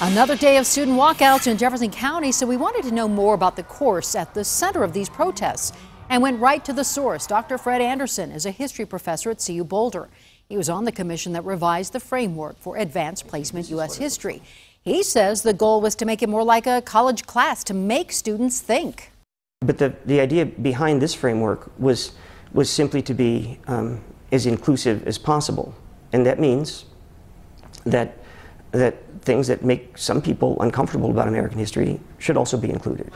Another day of student walkouts in Jefferson County, so we wanted to know more about the course at the center of these protests and went right to the source. Dr. Fred Anderson is a history professor at CU Boulder. He was on the commission that revised the framework for advanced placement U.S. history. He says the goal was to make it more like a college class, to make students think. But the idea behind this framework was simply to be as inclusive as possible. And that means that things that make some people uncomfortable about American history should also be included.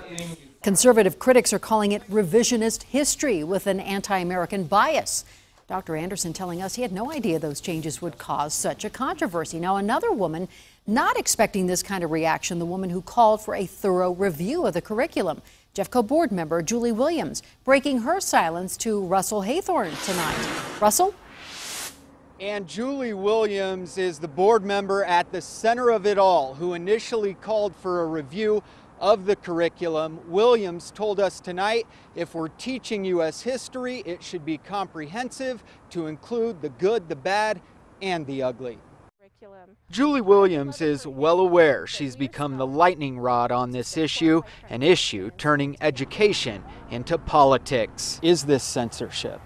Conservative critics are calling it revisionist history with an anti-American bias. Dr. Anderson telling us he had no idea those changes would cause such a controversy. Now, another woman not expecting this kind of reaction, the woman who called for a thorough review of the curriculum. JEFFCO board member Julie Williams breaking her silence to Russell Haythorn tonight. Russell? And Julie Williams is the board member at the center of it all, who initially called for a review of the curriculum. Williams told us tonight if we're teaching U.S. history, it should be comprehensive to include the good, the bad, and the ugly. Julie Williams is well aware she's become the lightning rod on this issue, an issue turning education into politics. Is this censorship?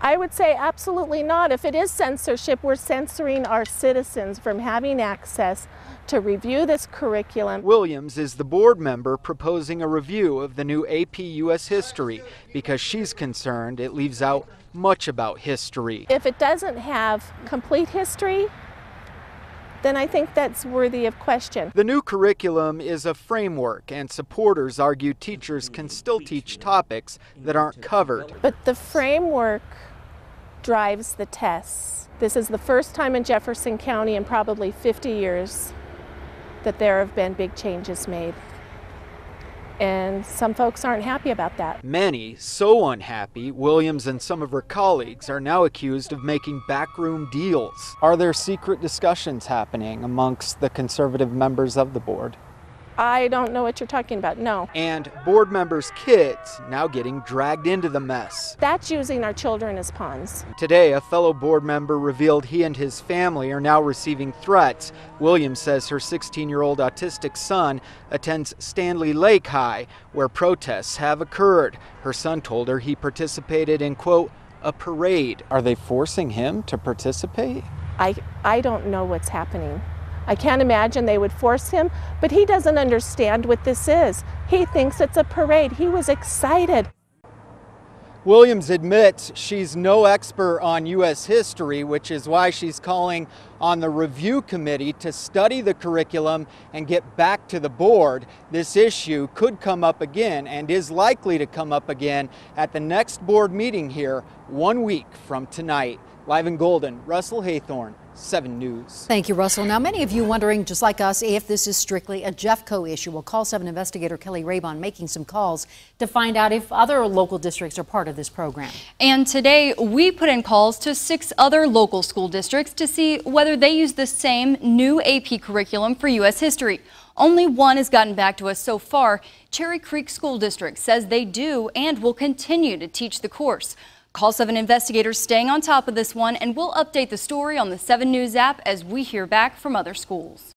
I would say absolutely not. If it is censorship, we're censoring our citizens from having access to review this curriculum. Williams is the board member proposing a review of the new AP U.S. history because she's concerned it leaves out much about history. If it doesn't have complete history, then I think that's worthy of question. The new curriculum is a framework, and supporters argue teachers can still teach topics that aren't covered. But the framework drives the tests. This is the first time in Jefferson County in probably 50 years that there have been big changes made. And some folks aren't happy about that. Many so unhappy, Williams and some of her colleagues are now accused of making backroom deals. Are there secret discussions happening amongst the conservative members of the board? I don't know what you're talking about, no. And board members' kids now getting dragged into the mess. That's using our children as pawns. Today, a fellow board member revealed he and his family are now receiving threats. Williams says her 16-year-old autistic son attends Stanley Lake High, where protests have occurred. Her son told her he participated in, quote, a parade. Are they forcing him to participate? I don't know what's happening. I can't imagine they would force him, but he doesn't understand what this is. He thinks it's a parade. He was excited. Williams admits she's no expert on U.S. history, which is why she's calling on the review committee to study the curriculum and get back to the board. This issue could come up again and is likely to come up again at the next board meeting here 1 week from tonight. Live in Golden, Russell Haythorn, 7 News. Thank you, Russell. Now, many of you wondering, just like us, if this is strictly a JEFFCO issue. Well, Call 7 investigator Kelly Raybon making some calls to find out if other local districts are part of this program. And today, we put in calls to 6 other local school districts to see whether they use the same new AP curriculum for U.S. history. Only one has gotten back to us so far. Cherry Creek School District says they do and will continue to teach the course. Call 7 investigators staying on top of this one, and we'll update the story on the 7 News app as we hear back from other schools.